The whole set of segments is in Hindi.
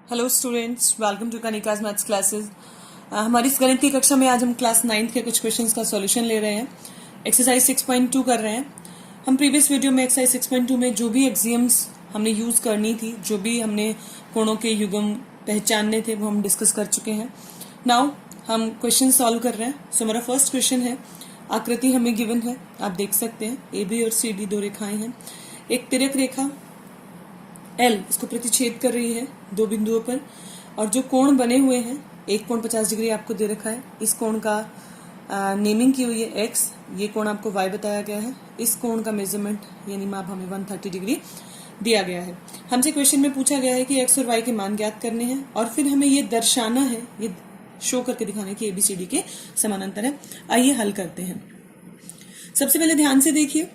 Hello students, welcome to Kanika's maths classes. हमारी इस गणित की कक्षा में आज हम क्लास 9th के कुछ क्वेश्चंस का सॉल्यूशन ले रहे हैं। एक्सरसाइज 6.2 कर रहे हैं। हम प्रीवियस वीडियो में एक्सरसाइज 6.2 में जो भी एक्सियम्स हमने यूज करनी थी, जो भी हमने कोणों के युग्म पहचानने थे, वो हम डिस्कस कर चुके हैं। नाउ हम क्वेश्चन सॉल्व कर रहे हैं। सो हमारा फर्स्ट क्वेश्चन है, आकृति हमें गिवन है, आप देख सकते हैं ए बी और सी डी दो रेखाएं हैं। एक तिर्यक रेखा L इसको प्रतिच्छेद कर रही है दो बिंदुओं पर, और जो कोण बने हुए हैं, एक कोण 50 डिग्री आपको दे रखा है। इस कोण का नेमिंग की हुई है x, ये कोण आपको y बताया गया है। इस कोण का मेजरमेंट यानी माप हमें 130 डिग्री दिया गया है। हमसे क्वेश्चन में पूछा गया है कि x और y के मान ज्ञात करने हैं, और फिर हमें ये दर्शाना है, ये शो करके दिखाना है कि ABCD के समानांतर है। आइए हल करते हैं। सबसे पहले ध्यान से देखिए,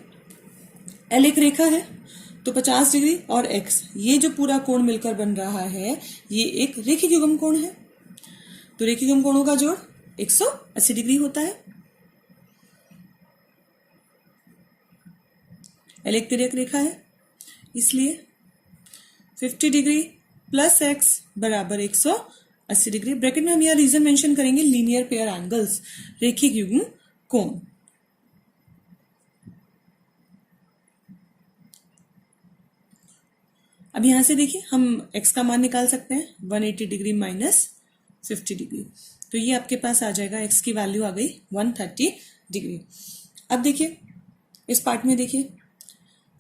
L एक रेखा है तो 50 डिग्री और x, ये जो पूरा कोण मिलकर बन रहा है, ये एक रेखिक युग्म कोण है। तो रेखिक युग्म कोणों का जोड़ 180 डिग्री होता है। L एक तिर्यक रेखा है, इसलिए 50 डिग्री प्लस x बराबर 180 डिग्री। ब्रैकेट में हम यह रीजन मेंशन करेंगे, लीनियर पेयर एंगल्स, रेखिक युग्म कोण। अब यहां से देखिए, हम x का मान निकाल सकते हैं, 180 डिग्री माइनस 50 डिग्री, तो ये आपके पास आ जाएगा, x की वैल्यू आ गई 130 डिग्री। अब देखिए इस पार्ट में, देखिए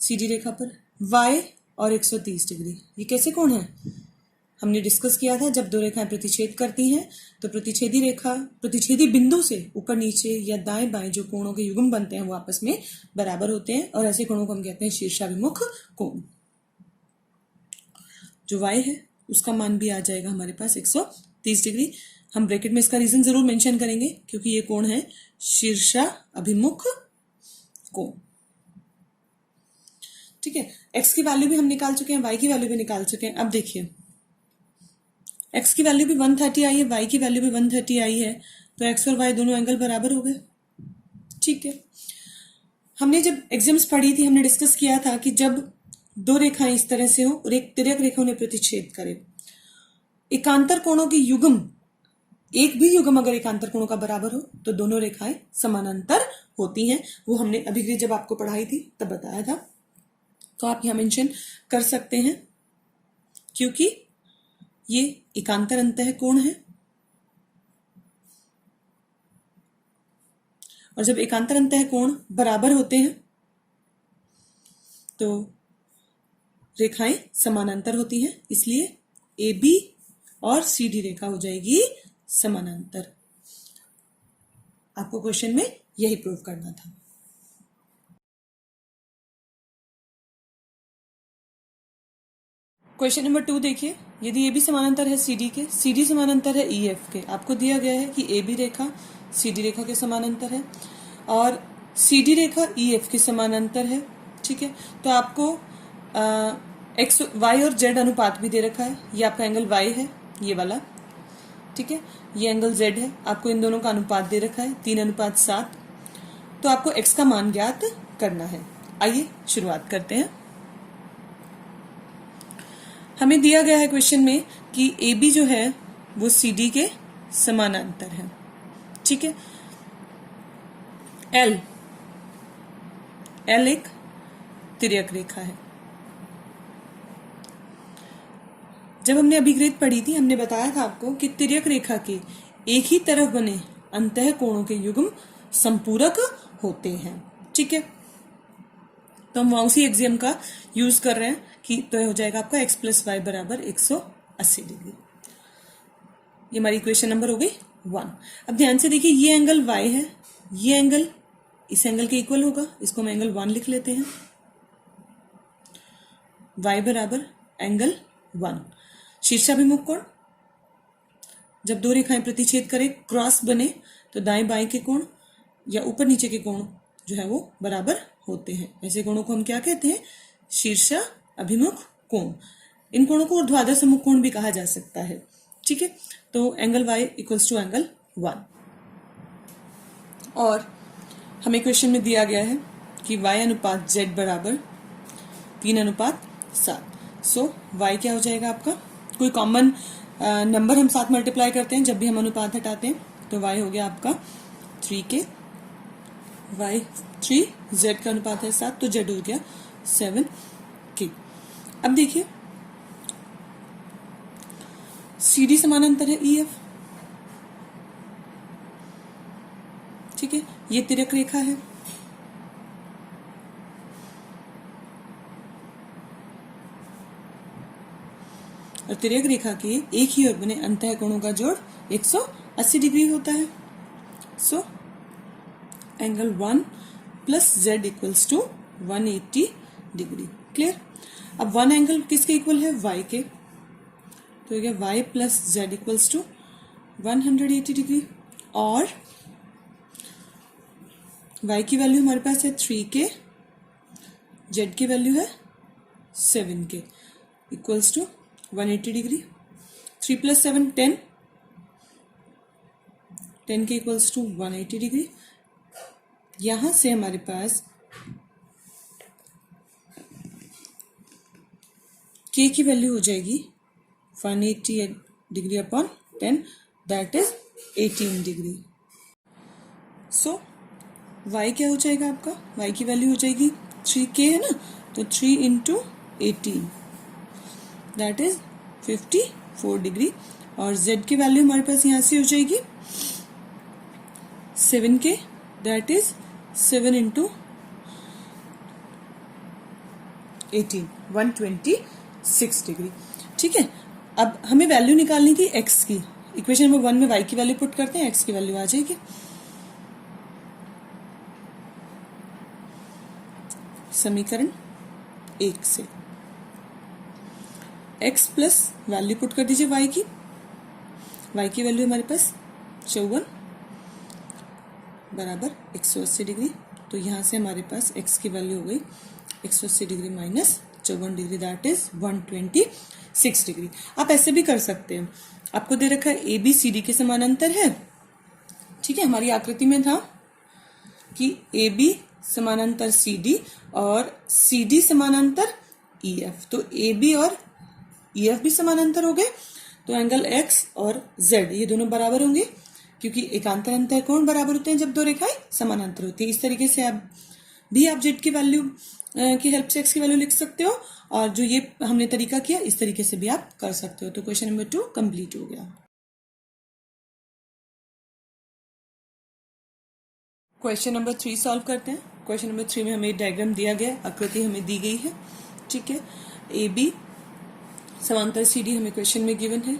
सीधी रेखा पर y और 130 डिग्री, ये कैसे कोण है? हमने डिस्कस किया था, जब दो रेखाएं प्रतिच्छेद करती हैं तो प्रतिच्छेदी रेखा, प्रतिच्छेदी बिंदु से ऊपर नीचे या दाएं बाएं जो कोणों के युग्म बनते हैं वो आपस में बराबर होते हैं, और ऐसे कोणों को हम कहते हैं शीर्षाभिमुख कोण। जो y है उसका मान भी आ जाएगा हमारे पास 130 डिग्री। हम ब्रैकेट में इसका रीजन जरूर मेंशन करेंगे, क्योंकि ये कोण है शीर्षा अभिमुख कोण। ठीक है, x की वैल्यू भी हम निकाल चुके हैं, y की वैल्यू भी निकाल चुके हैं। अब देखिए, x की वैल्यू भी 130 आई है, y की वैल्यू भी 130 आई है, तो x और y दोनों एंगल बराबर हो गए। ठीक है, हमने जब एग्जाम्स पढ़ी थी, हमने डिस्कस किया था कि जब दो रेखाएं इस तरह से हो और एक तिर्यक रेखा उन्हें प्रतिच्छेद करे, एकांतर कोणों की युग्म, एक भी युग्म अगर एकांतर कोणों का बराबर हो तो दोनों रेखाएं समानांतर होती हैं। वो हमने अभिक्रिया जब आपको पढ़ाई थी तब बताया था, तो आप यहां मेंशन कर सकते हैं, क्योंकि ये एकांतर अंतः कोण है, और जब एकांतर अंतः कोण बराबर होते हैं तो रेखाएं समानांतर होती हैं, इसलिए AB और CD रेखा हो जाएगी समानांतर। आपको क्वेश्चन में यही प्रूव करना था। क्वेश्चन नंबर 2 देखिए, यदि AB समानांतर है CD के, CD समानांतर है EF के, आपको दिया गया है कि AB रेखा CD रेखा के समानांतर है और CD रेखा EF के समानांतर है। ठीक है, तो आपको x y और z अनुपात भी दे रखा है। ये आपका एंगल y है, ये वाला, ठीक है, ये एंगल z है, आपको इन दोनों का अनुपात दे रखा है 3:7। तो आपको x का मान ज्ञात करना है। आइए शुरुआत करते हैं। हमें दिया गया है क्वेश्चन में कि AB जो है वो CD के समानांतर है। ठीक है, L एक तिर्यक रेखा है। जब हमने अभिक्रिया पढ़ी थी, हमने बताया था आपको कि तिर्यक रेखा के एक ही तरफ बने अंतः कोणों के युग्म संपूरक होते हैं। ठीक है, तो हम उसी एक्सियम का यूज कर रहे हैं कि तो हो जाएगा आपका x + y बराबर 180 डिग्री। ये हमारी इक्वेशन नंबर हो गई 1। अब ध्यान से देखिए, ये एंगल y है, ये एंगल इस एंगल के इक्वल होगा, इसको हम एंगल 1 लिख लेते हैं। y बराबर एंगल 1। शीर्षाभिमुख कोण, जब दो रेखाएं प्रतिच्छेद करें, क्रॉस बने, तो दाएं बाएं के कोण या ऊपर नीचे के कोण जो है वो बराबर होते हैं। ऐसे कोणों को हम क्या कहते हैं? शीर्षा अभिमुख कोण। इन कोणों को ऊर्ध्वाधर सम्मुख कोण भी कहा जा सकता है। ठीक है, तो एंगल y = एंगल 1। और हमें क्वेश्चन में दिया गया है कि y अनुपात z बराबर 3:7। सो y क्या हो जाएगा आपका? कोई कॉमन नंबर हम साथ मल्टीप्लाई करते हैं जब भी हम अनुपात हटाते हैं। तो y हो गया आपका 3k, y 3, z का अनुपात है 7 तो z हो गया 7k। अब देखिए CD समानांतर है EF, ठीक है, ये तिर्यक रेखा है। और तिर्यक रेखा के एक ही और बने अंतः कोणों का जोड़ 180 डिग्री होता है। So angle 1 plus z equals to 180 degree. Clear. अब वन एंगल किसके इक्वल है, y के, तो ये y plus z equals to 180 degree. और y की वैल्यू हमारे पास है 3k, z की वैल्यू है 7k equals to 180 degree. 3 plus 7 10, 10 के इक्वल्स टू 180 डिग्री। यहां से हमारे पास k की वैल्यू हो जाएगी 180 degree upon 10, that is 18 degree. So y क्या हो जाएगा आपका, y की वैल्यू हो जाएगी 3k है ना, तो 3 इंटू 18 दैट इज 54 डिग्री। और z की वैल्यू हमारे पास यहां से हो जाएगी 7k, that is 7 into 18 126 degree. ठीक है, अब हमें वैल्यू निकालनी थी x की। इक्वेशन नंबर 1 में y की वैल्यू पुट करते हैं, x की वैल्यू आ जाएगी। समीकरण 1 से x प्लस वैल्यू पुट कर दीजिए y की वैल्यू हमारे पास 54 बराबर 180 डिग्री। तो यहां से हमारे पास x की वैल्यू हो गई 180 degree minus 54 degree, that is 126 degree. आप ऐसे भी कर सकते हैं, आपको दे रखा है AB CD के समानांतर है। ठीक है, हमारी आकृति में था कि AB समानांतर CD और CD समानांतर EF, तो AB और EF भी समानांतर हो गए, तो एंगल X और Z ये दोनों बराबर होंगे, क्योंकि एकांतर अंतः कोण बराबर होते हैं जब दो रेखाएं समानांतर होती है। इस तरीके से आप Z की वैल्यू की हेल्प से X की वैल्यू लिख सकते हो, और जो ये हमने तरीका किया इस तरीके से भी आप कर सकते हो। तो क्वेश्चन नंबर 2 कंप्लीट हो गया। क्वेश्चन नंबर 3 सॉल्व करते हैं। क्वेश्चन नंबर 3 में हमें डायग्राम दिया गया, आकृति हमें दी गई है। ठीक है, AB समांतर CD हमें क्वेश्चन में गिवन है।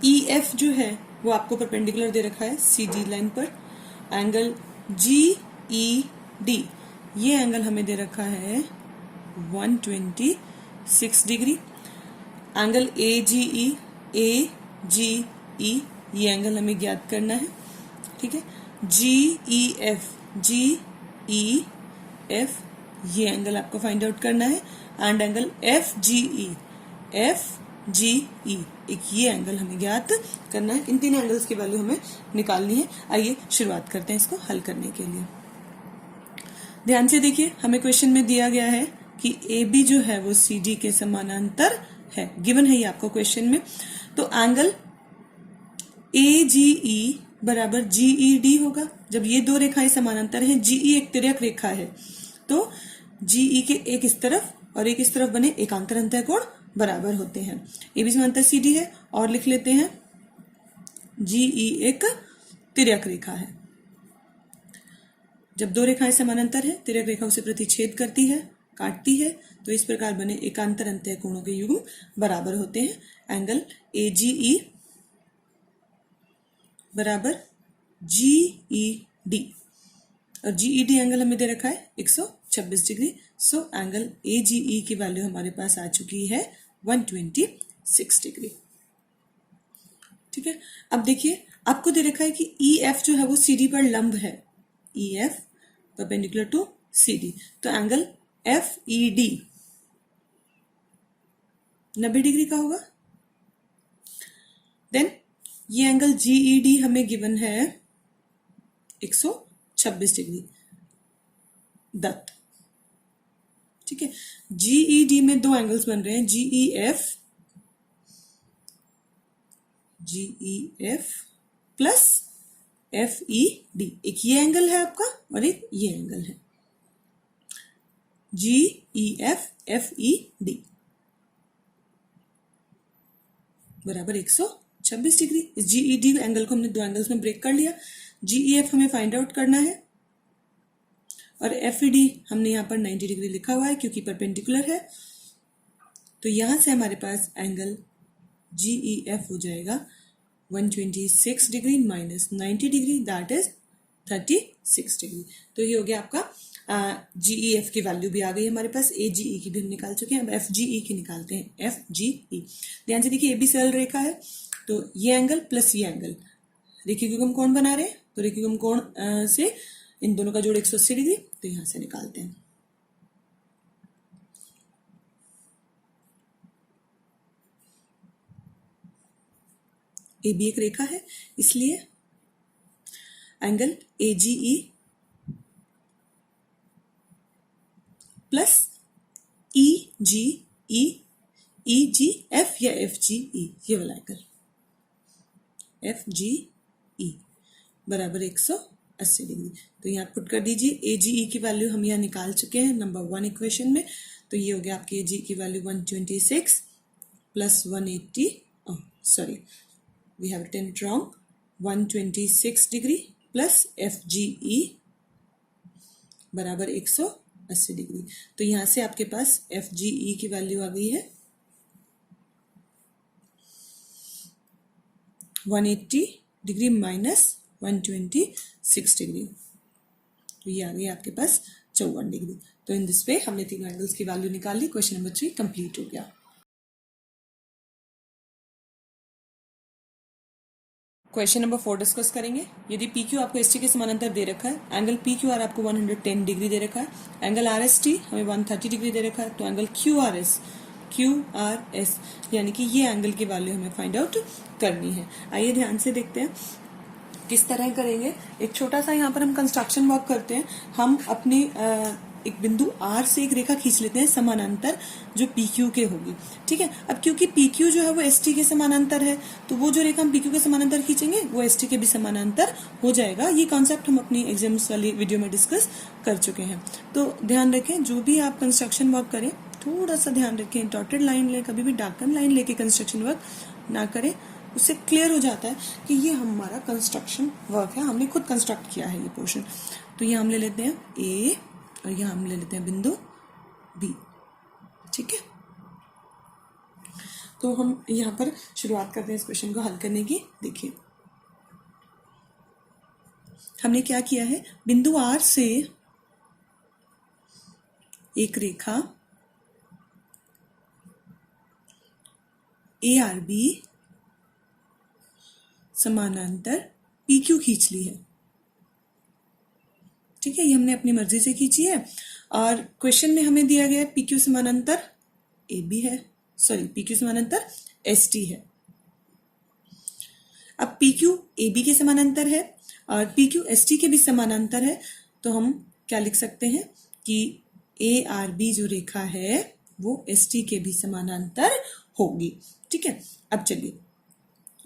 EF जो है वो आपको परपेंडिकुलर दे रखा है CD लाइन पर। एंगल GED ये एंगल हमें दे रखा है 126 डिग्री। एंगल AGE ये एंगल हमें ज्ञात करना है। ठीक है, GEF ये एंगल आपको फाइंड आउट करना है। एंड एंगल FGE एक ये एंगल हमें ज्ञात करना है। इन तीन एंगल्स की वैल्यू हमें निकालनी है। आइए शुरुआत करते हैं इसको हल करने के लिए। ध्यान से देखिए, हमें क्वेश्चन में दिया गया है कि AB जो है वो CD के समानांतर है, गिवन है ये आपको क्वेश्चन में। तो एंगल AGE बराबर GED होगा। जब ये दो रेखाएं समानांतर हैं, GE एक तिर्यक रेखा है, तो GE के एक इस तरफ और एक इस तरफ बने एकांतर अंतः कोण बराबर होते हैं। AB समांतर CD है, और लिख लेते हैं GE एक तिर्यक रेखा है। जब दो रेखाएं समानांतर है, तिर्यक रेखा उसे प्रतिच्छेद करती है, काटती है, तो इस प्रकार बने एकांतर अंतः कोणों के युग्म बराबर होते हैं। एंगल AGE बराबर GED, और GED एंगल हमें दे रखा है 126 डिग्री। सो एंगल AGE की वैल्यू हमारे पास आ चुकी है 126 डिग्री। ठीक है, अब देखिए आपको दे रखा है कि EF जो है वो CD पर लंब है, EF परपेंडिकुलर टू CD, तो एंगल FED 90 डिग्री का होगा। देन ये एंगल GED हमें गिवन है 126 डिग्री दत्त। ठीक है, GED में दो एंगल्स बन रहे हैं, GEF GEF प्लस FED। एक ये एंगल है आपका और एक ये एंगल है, GEF FED बराबर 126 डिग्री। इस GED एंगल को हमने दो एंगल्स में ब्रेक कर लिया। GEF हमें फाइंड आउट करना है और FED हमने यहाँ पर 90 डिग्री लिखा हुआ है क्योंकि परपेंडिकुलर है। तो यहां से हमारे पास एंगल GEF हो जाएगा 126 degree minus 90 degree, that is 36 degree. तो ये हो गया आपका GEF की वैल्यू भी आ गई हमारे पास, AGE की भी हम निकाल चुके हैं। अब FGE की निकालते हैं, FGE। ध्यान से देखिए, AB सरल रेखा है तो ये एंगल प्लस ये एंगल रेखीय युग्म कोण बना रहे हैं, तो रेखीय युग्म कोण से इन दोनों का जोड़ 180 डिग्री, तो यहां से निकालते हैं। AB एक रेखा है इसलिए angle AGE plus EGE, EGF या FGE, ये वाला एंगल FGE बराबर 180 डिग्री। तो यहाँ पुट कर दीजिए, AGE की वैल्यू हम यहाँ निकाल चुके हैं नंबर 1 इक्वेशन में। तो ये हो गया आपकी AGE की value 126 plus 180, sorry we have written it wrong, 126 degree plus FGE बराबर 180 डिग्री। तो यहां से आपके पास FGE की वैल्यू आ गई है 180 डिग्री माइनस 126 डिग्री, तो ये आ गई आपके पास 54 डिग्री। तो इन दिस वे हमने तीनों एंगल्स की वैल्यू निकाल ली। क्वेश्चन नंबर 3 कंप्लीट हो गया। क्वेश्चन नंबर 4 डिस्कस करेंगे। यदि PQ आपको ST के समानांतर दे रखा है, एंगल PQR आपको 110 डिग्री दे रखा है, एंगल RST हमें 130 डिग्री दे रखा है, तो एंगल QRS यानी कि ये एंगल की वैल्यू हमें फाइंड आउट करनी है। आइए ध्यान से देखते हैं किस तरह करेंगे। एक छोटा सा यहाँ पर हम कंस्ट्रक्शन वर्क करते हैं। हम अपनी एक बिंदु R से एक रेखा खींच लेते हैं समानांतर जो PQ के होगी, ठीक है। अब क्योंकि PQ जो है वो ST के समानांतर है, तो वो जो रेखा हम PQ के समानांतर खींचेंगे वो ST के भी समानांतर हो जाएगा। ये कॉन्सेप्ट हम अपनी एग्जाम्स वाली वीडियो में डिस्कस कर चुके हैं। तो ध्यान रखें, जो भी आप कंस्ट्रक्शन वर्क करें थोड़ा सा ध्यान रखें, डॉटेड लाइन लें, कभी भी डार्कन लाइन लेके कंस्ट्रक्शन वर्क ना करें। उससे क्लियर हो जाता है कि ये हमारा कंस्ट्रक्शन वर्क है, हमने खुद कंस्ट्रक्ट किया है ये पोर्शन। तो यहाँ हम ले लेते हैं A और यहाँ हम ले लेते हैं बिंदु B, ठीक है। तो हम यहाँ पर शुरुआत करते हैं इस क्वेश्चन को हल करने की। देखिए हमने क्या किया है, बिंदु R से एक रेखा ARB समानांतर PQ खींच ली है, ठीक है। ये हमने अपनी मर्जी से खींची है और क्वेश्चन में हमें दिया गया है PQ समानांतर AB है, सॉरी PQ समानांतर ST है। अब PQ AB के समानांतर है और PQ ST के भी समानांतर है, तो हम क्या लिख सकते हैं कि ARB जो रेखा है वो ST के भी समानांतर होगी, ठीक है। अब चलिए,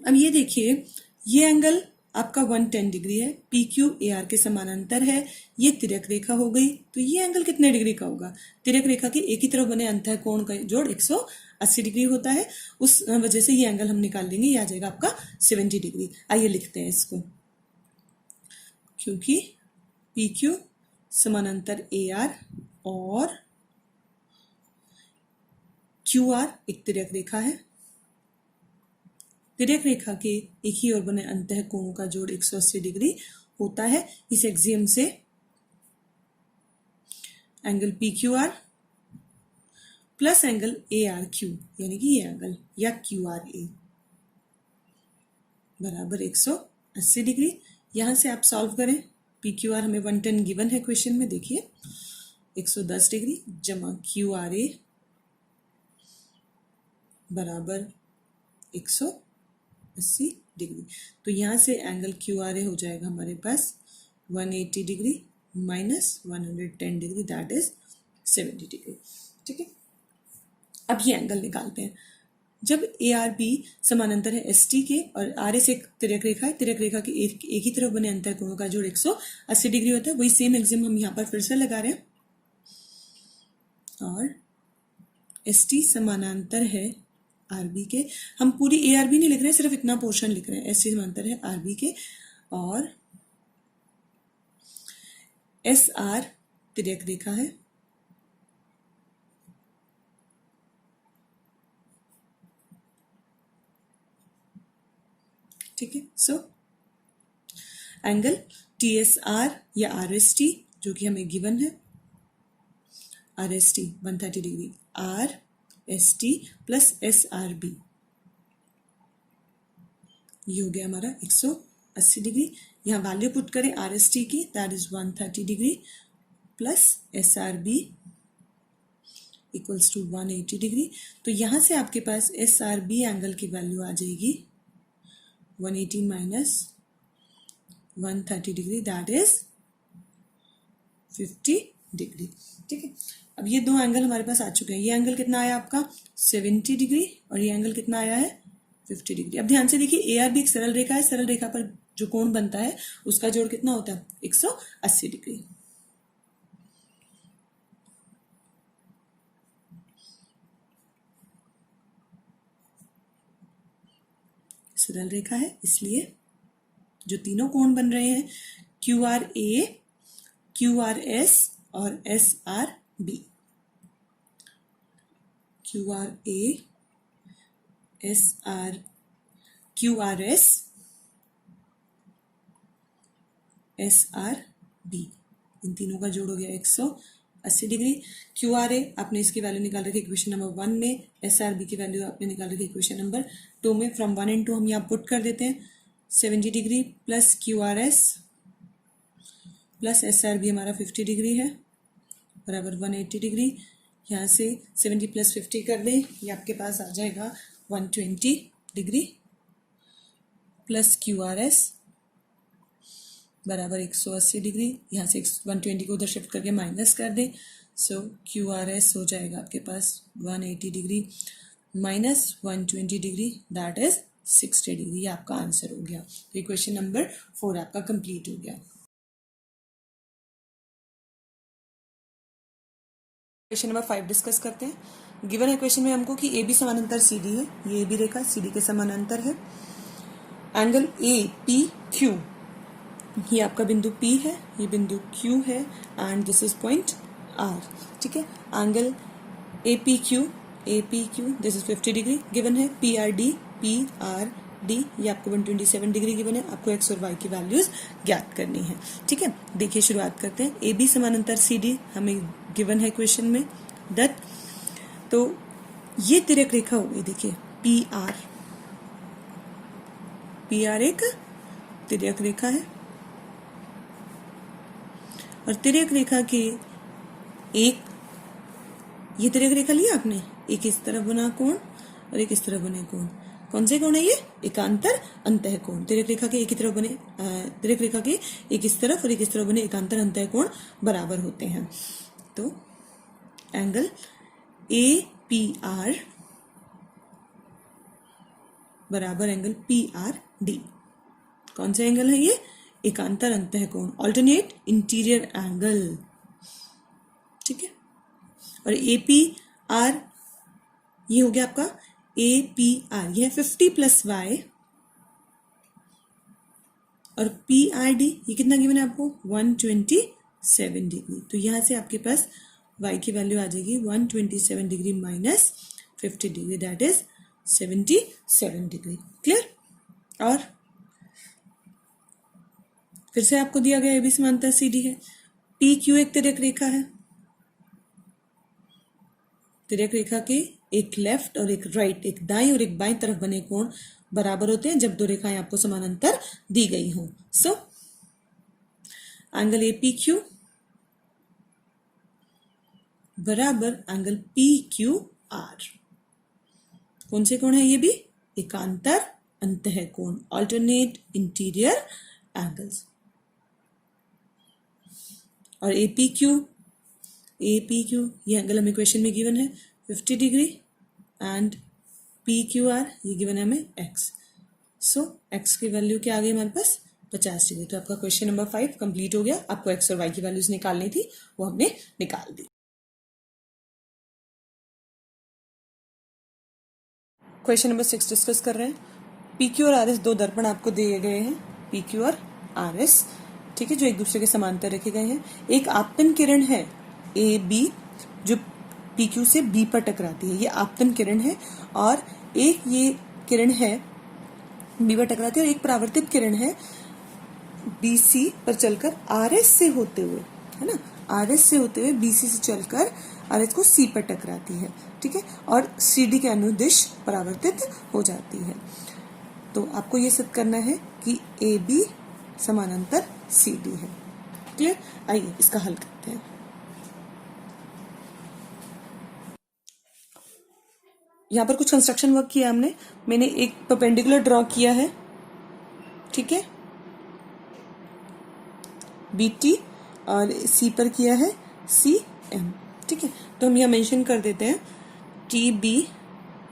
अब ये देखिए, ये एंगल आपका 110 डिग्री है, PQ AR के समानांतर है, ये तिर्यक रेखा हो गई। तो ये एंगल कितने डिग्री का होगा, तिर्यक रेखा के एक ही तरफ बने अंतः कोण का जोड़ 180 डिग्री होता है। उस वजह से ये एंगल हम निकाल लेंगे, ये आ जाएगा आपका 70 डिग्री। आइए लिखते हैं इसको, क्योंकि PQ समानांतर AR और QR एक तिर्यक रेखा है, तिर्यक रेखा के एक ही ओर बने अंतः कोणों का जोड़ 180 डिग्री होता है। इस एक्सियम से angle PQR plus angle ARQ यानी कि ये एंगल या QRA बराबर 180 डिग्री। यहां से आप सॉल्व करें, PQR हमें 110 गिवन है क्वेश्चन में, देखिए 110 डिग्री जमा QRA बराबर 180 डिग्री। तो यहां से एंगल QRA हो जाएगा हमारे पास 180 degree minus 110 degree, that is 70 degree, ठीक है। अब ये एंगल निकालते हैं। जब ए आर बी समानांतर है एस टी के और आर एस एक तिर्यक रेखा है, तिर्यक रेखा के एक ही तरफ बने अंतर कोणों का जोड़ 180 डिग्री होता है। वही सेम एग्जाम हम यहाँ पर फिर से लगा रहे हैं। और एस टी समानांतर है आर बी के, हम पूरी ए आर बी नहीं लिख रहे हैं, सिर्फ इतना पोर्शन लिख रहे हैं। एस टी समानांतर है आर बी के और एस आर तिर्यक रेखा है। ठीक है, so angle T S R या आर एस टी जो कि हमें गिवन है, R S T 130 degree, R S T plus S R B, ये हो गया हमारा 180 डिग्री। यहाँ वैल्यू पुट करें आर एस टी की, that is 130 degree plus S R B equals to 180 degree. तो यहाँ से आपके पास एस आर बी एंगल की वैल्यू आ जाएगी 180 minus 130 degree, that is 50 degree. ठीक है, अब ये दो एंगल हमारे पास आ चुके हैं। ये एंगल कितना आया आपका 70 डिग्री और ये एंगल कितना आया है 50 डिग्री। अब ध्यान से देखिए, ए आर बी एक सरल रेखा है, सरल रेखा पर जो कोण बनता है उसका जोड़ कितना होता है 180 डिग्री। सरल रेखा है इसलिए जो तीनों कोण बन रहे हैं Q R A, Q R S और S R B, Q R A, S R, Q R S, S R B, इन तीनों का जोड़ हो गया 180 डिग्री। क्यू आर ए आपने इसकी वैल्यू निकाल रखी इक्वेशन नंबर 1 में, एस आर बी की वैल्यू आपने निकाल रखी इक्वेशन नंबर 2 में। फ्रॉम 1 and 2 हम यहाँ पुट कर देते हैं। 70 degree plus Q R S plus S R B हमारा 50 डिग्री है बराबर 180 डिग्री। यहाँ से 70 प्लस 50 कर दें, ये आपके पास आ जाएगा 120 degree plus Q R S बराबर 180 डिग्री। यहाँ से 120 को उधर शिफ्ट करके माइनस कर दें, सो क्यू आर एस हो जाएगा आपके पास 180 degree minus 120 degree, that is 60 degree. ये आपका आंसर हो गया। तो इक्वेशन नंबर 4 आपका कंप्लीट हो गया। क्वेश्चन नंबर 5 डिस्कस करते हैं। गिवन इक्वेशन में हमको कि ए बी समानांतर सी डी है, ये A B Rekha C D के समानांतर है। एंगल ए पी क्यू, ये आपका बिंदु P है, ये बिंदु Q है and this is point R। ठीक है, angle APQ, this is 50 degree given है। PRD, ये आपको 127 डिग्री गिवन है। आपको x और y की वैल्यूज ज्ञात करनी है। ठीक है, देखिए शुरुआत करते हैं। AB समानांतर CD हमें गिवन है क्वेश्चन में दत्त। तो ये तिर्यक रेखा हो गई, देखिए PR एक तिर्यक रेखा है और तिर्यक रेखा के एक, ये तिर्यक रेखा लिया आपने, एक इस तरफ बना कोण और एक इस तरफ बने कोण। कौन से कोण है ये? एकांतर अंतः कोण। तिर्यक रेखा के एक ही तरफ बने, तिर्यक रेखा के एक इस तरफ और एक इस तरफ बने एकांतर अंतः कोण बराबर होते हैं। तो एंगल APR बराबर एंगल PRD। कौन सा एंगल है ये? एकांतर अंतः कोण, ऑल्टरनेट इंटीरियर एंगल। ठीक है, और APR ये हो गया आपका APR, ये है 50 प्लस y और PRD ये कितना गिवन है आपको 127 डिग्री। तो यहां से आपके पास y की वैल्यू आ जाएगी 127 degree minus 50 degree, that is 77 degree. Clear? और फिर से आपको दिया गया AB समांतर CD है। PQ एक तिर्यक रेखा है, तिर्यक रेखा के एक लेफ्ट और एक राइट, एक दाईं और एक बाईं तरफ बने कोण बराबर होते हैं जब दो रेखाएं आपको समानांतर दी गई हों। सो एंगल APQ बराबर एंगल PQR। कौन से कोण है ये भी? एकांतर अंतः कोण, ऑल्टरनेट इंटीरियर एंगल्स। और APQ ये एंगल हमें क्वेश्चन में गिवन है 50 degree and P Q R, ये गिवन है हमें एक्स। सो एक्स की वैल्यू क्या आ गई हमारे पास 50 डिग्री। तो आपका क्वेश्चन नंबर 5 कंप्लीट हो गया। आपको एक्स और वाई की वैल्यूज निकालनी थी, वो हमने निकाल दी। क्वेश्चन नंबर 6 डिस्कस कर रहे हैं। पी क्यू और आर एस दो दर्पण आपको दिए गए हैं, पी क्यू और आर एस, ठीक है, जो एक दूसरे के समांतर रखे गए हैं। एक आपतन किरण है ए बी जो पी क्यू से बी पर टकराती है, ये आपतन किरण है। और एक ये किरण है बी पर टकराती है, और एक परावर्तित किरण है बी सी पर चलकर आर एस से होते हुए, है ना, आर एस से होते हुए बी सी से चलकर आर एस को सी पर टकराती है, ठीक है, और सी डी के अनुदिश परावर्तित हो जाती है। तो आपको ये सिद्ध करना है कि ए बी समानांतर सी डी है। क्लियर? आइए इसका हल करते हैं। यहाँ पर कुछ कंस्ट्रक्शन वर्क किया हमने। मैंने एक परपेंडिकुलर ड्रॉ किया है, ठीक है, बी टी, और सी पर किया है सी एम, ठीक है। तो हम यहाँ मेंशन कर देते हैं टी बी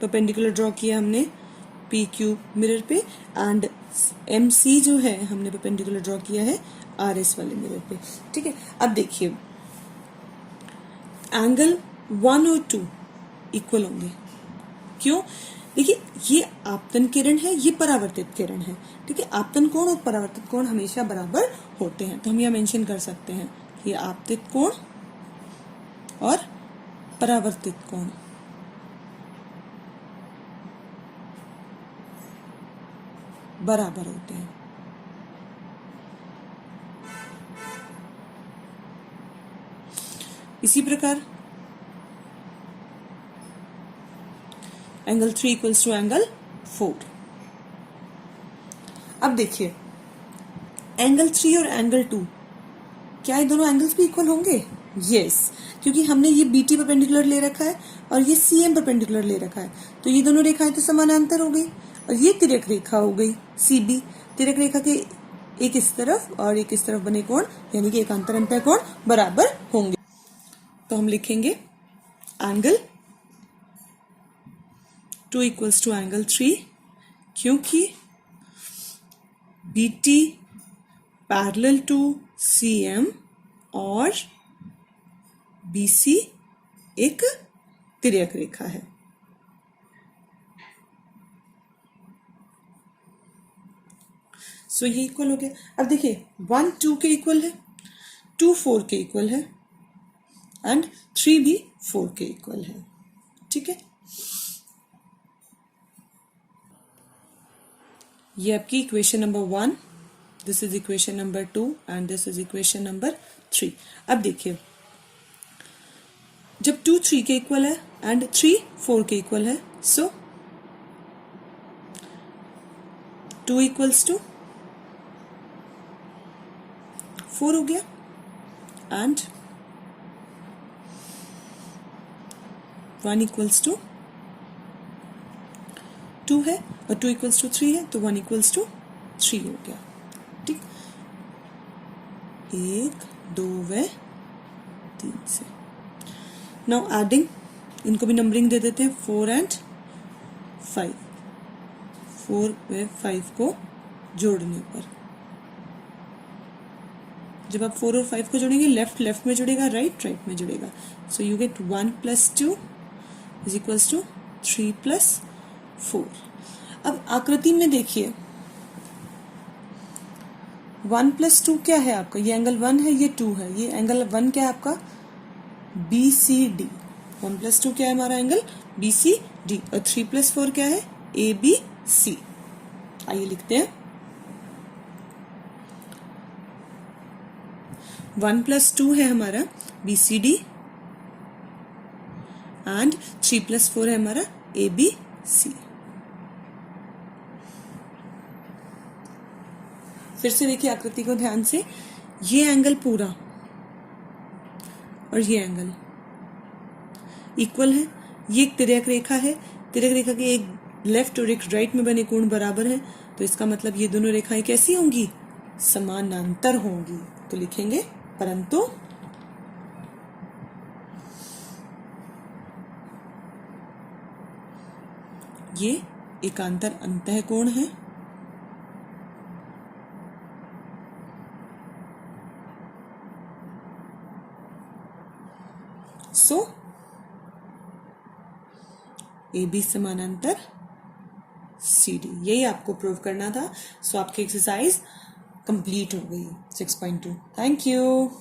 परपेंडिकुलर ड्रॉ किया हमने पी क्यू मिरर पे, एंड एम सी जो है हमने परपेंडिकुलर ड्रॉ किया है आर एस वाले मिरर पे, ठीक है। अब देखिए एंगल 1 और 2 इक्वल होंगे। क्यों? देखिए ये आपतन किरण है, ये परावर्तित किरण है, ठीक है। आपतन कोण और परावर्तित कोण हमेशा बराबर होते हैं, तो हम यह मेंशन कर सकते हैं कि आपतित कोण और परावर्तित कोण बराबर होते हैं। इसी प्रकार एंगल 3 इक्वल्स टू एंगल 4। अब देखिए एंगल 3 और एंगल 2, क्या ये दोनों एंगल्स भी इक्वल होंगे? यस, क्योंकि हमने ये बी टी परपेंडिकुलर ले रखा है और ये सी एम परपेंडिकुलर ले रखा है, तो ये दोनों रेखाएं तो समानांतर हो गई, और ये तिर्यक रेखा हो गई सी बी। तिर्यक रेखा के एक इस तरफ और एक इस तरफ बने कोण यानी कि एकांतर अंतः कोण बराबर होंगे। तो हम लिखेंगे एंगल 2 इक्वल्स टू एंगल 3, क्योंकि B T parallel to C M और बी सी एक तिर्यक रेखा है। सो ये इक्वल हो गया। अब देखिए 1 2 के इक्वल है, 2 4 के इक्वल है, एंड 3 भी 4 के इक्वल है, ठीक है। ये आपकी equation number 1, this is equation number 2 and this is equation number 3। अब देखिए जब 2 3 के इक्वल है एंड 3 4 के इक्वल है, सो 2 इक्वल्स टू 4 हो गया, एंड 1 इक्वल्स टू 2 है और 2 इक्वल्स टू 3 है, तो 1 इक्वल्स टू 3 हो गया, ठीक। 1 2 व 3 से नाउ एडिंग, इनको भी नंबरिंग दे देते हैं 4 एंड 5, 4 व 5 को जोड़ने पर, जब आप 4 और 5 को जोड़ेंगे लेफ्ट लेफ्ट में जुड़ेगा, राइट राइट में जुड़ेगा, so you get 1 + 2 is equals to 3 + 4। अब आकृति में देखिए 1 + 2 क्या है आपका, ये एंगल 1 है, ये 2 है, ये एंगल 1 क्या है आपका बी सी डी, 1 + 2 क्या है हमारा एंगल बी सी डी, और 3 + 4 क्या है ए बी सी। आइए लिखते हैं 1 + 2 है हमारा बी सी डी एंड 3 + 4 है हमारा ए बी सी। फिर से देखिए आकृति को ध्यान से, ये एंगल पूरा और ये एंगल इक्वल है, ये एक तिर्यक रेखा है, तिर्यक रेखा के एक लेफ्ट और एक राइट में बने कोण बराबर हैं, तो इसका मतलब ये दोनों रेखाएं कैसी होंगी, समानांतर होंगी। तो लिखेंगे परंतु ये एकांतर अंतःकोण है। सो ए बी समानांतर सी डी, यही आपको प्रूव करना था। सो आपकी एक्सरसाइज कंप्लीट हो गई 6.2। Thank you.